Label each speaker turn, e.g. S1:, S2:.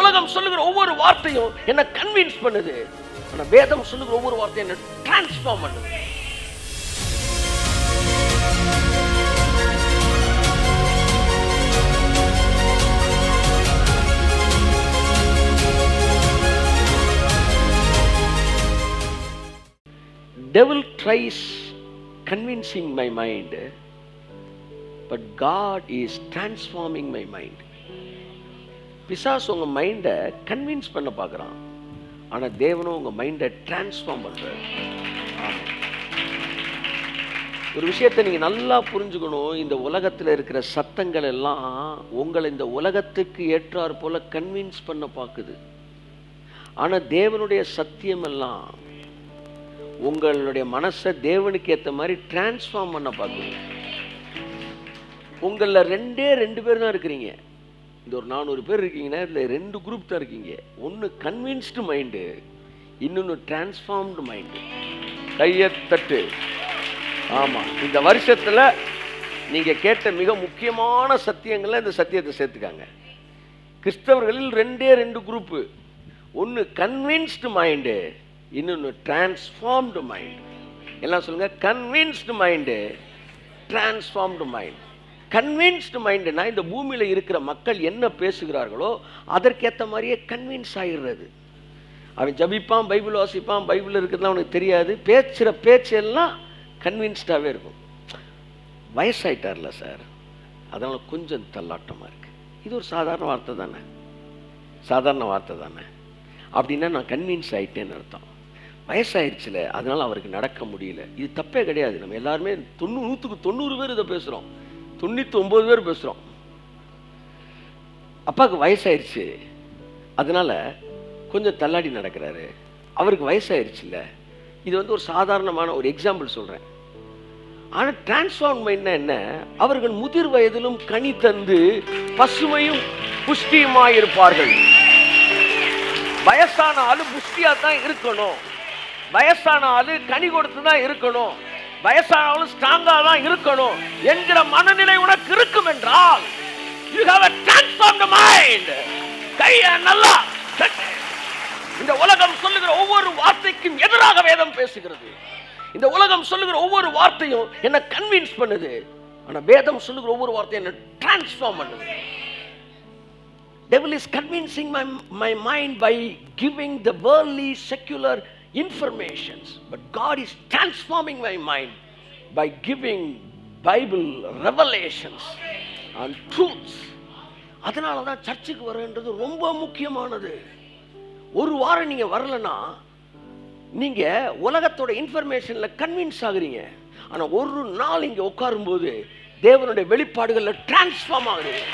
S1: உலகம் சொல்லுகிற ஒவ்வொரு வார்த்தையும் என்ன கன்வின்ஸ் பண்ணுது. ஆனா வேதம் சொல்லுகிற ஒவ்வொரு வார்த்தையும் என்ன டிரான்ஸ்ஃபார்ம் பண்ணுது. Devil tries convincing my mind, but God is transforming my mind. பிசாசு உங்க மைண்டை கன்வின்ஸ் பண்ண பார்க்குறான், ஆனால் தேவனும் உங்க மைண்டை டிரான்ஸ்ஃபார்ம் பண்றார். ஒரு விஷயத்தை நீங்க நல்லா புரிஞ்சுக்கணும். இந்த உலகத்தில் இருக்கிற சத்தங்கள் எல்லாம் உங்களை இந்த உலகத்துக்கு ஏற்றாற் போல கன்வின்ஸ் பண்ண பார்க்குது. ஆனால் தேவனுடைய சத்தியம் எல்லாம் உங்களுடைய மனசை தேவனுக்கு ஏற்ற மாதிரி டிரான்ஸ்ஃபார்ம் பண்ண பார்க்குது. உங்களில் ரெண்டு பேர் தான் இருக்கிறீங்க. இந்த ஒரு 400 பேர் இருக்கீங்கன்னா இதில் 2 குரூப் தான் இருக்கீங்க. ஒன்று கன்வின்ஸ்டு மைண்டு, இன்னொன்று டிரான்ஸ்ஃபார்ம்டு மைண்டு. கையத்தட்டு. ஆமாம், இந்த வருஷத்தில் நீங்கள் கேட்ட மிக முக்கியமான சத்தியங்களை இந்த சத்தியத்தை சேர்த்துக்காங்க. கிறிஸ்தவர்களில் 2 குரூப்பு. ஒன்று கன்வின்ஸ்டு மைண்டு, இன்னொன்று டிரான்ஸ்ஃபார்ம்டு மைண்ட். எல்லாம் சொல்லுங்க, convinced mind, transformed mind. Convinced மைண்டுனா இந்த பூமியில் இருக்கிற மக்கள் என்ன பேசுகிறார்களோ அதற்கேற்ற மாதிரியே கன்வின்ஸ் ஆகிடுறது. அவன் ஜபிப்பான், பைபிள் வாசிப்பான், பைபிள் இருக்கிறதுலாம் அவனுக்கு தெரியாது, பேசுகிற பேச்செல்லாம் கன்வின்ஸ்டாகவே இருக்கும். வயசாயிட்டார்ல சார், அதனால் கொஞ்சம் தள்ளாட்டமாக இருக்குது. இது ஒரு சாதாரண வார்த்தை தானே, சாதாரண வார்த்தை தானே. அப்படின்னா நான் கன்வின்ஸ் ஆகிட்டேன்னு அர்த்தம். வயசாயிருச்சுல, அதனால் அவருக்கு நடக்க முடியல. இது தப்பே கிடையாது. நம்ம எல்லாருமே 100க்கு 90 பேர் இதை பேசுகிறோம், 99 பேர் பேசுகிறோம். அப்பாவுக்கு வயசாயிருச்சு, அதனால் கொஞ்சம் தள்ளாடி நடக்கிறாரு, அவருக்கு வயசாயிருச்சுல்ல. இது ஒரு சாதாரணமான ஒரு எக்ஸாம்பிள் சொல்கிறேன். ஆனால் டிரான்ஸ்ஃபார்ம் மைண்ட்னா என்ன? அவர்கள் முதிர் வயதிலும் கனி தந்து பசுமையும் புஷ்டியுமாய் இருப்பார்கள். வயசான ஆளு புஷ்டியா தான் இருக்கணும், வயசான ஆளு கனி கொடுத்து தான் இருக்கணும், வயசான ஆளு ஸ்ட்ராங்கா தான் இருக்கணும் என்கிற மனநிலை உனக்கு இருக்கும் என்றால் you have a transformed mind. கையை நல்லா இந்த உலகம் சொல்லுகிற ஒவ்வொரு வார்த்தைக்கும் எதிராக வேதம் பேசுகிறது. இந்த உலகம் சொல்லுகிற ஒவ்வொரு வார்த்தையும் என்ன கன்வின்ஸ் பண்ணுது, ஆனா வேதம் சொல்லுகிற ஒவ்வொரு வார்த்தையும் என்ன டிரான்ஸ்ஃபார்ம் பண்ணுது. Devil is convincing my mind by giving the worldly secular informations, but God is transforming my mind by giving Bible revelations and truths. அதனால தான் சர்ச்சுக்கு வரன்றது ரொம்ப முக்கியமானது. ஒரு வாரம் நீங்க வரலனா நீங்க உலகத்தோட இன்ஃபர்மேஷன்ல கன்வின்ஸ் ஆகுறீங்க, ஆனா ஒரு நாள் இங்க உட்காரும்போது தேவனுடைய வெளிப்பாடுகள்ல டிரான்ஸ்ஃபார்ம் ஆகுறீங்க.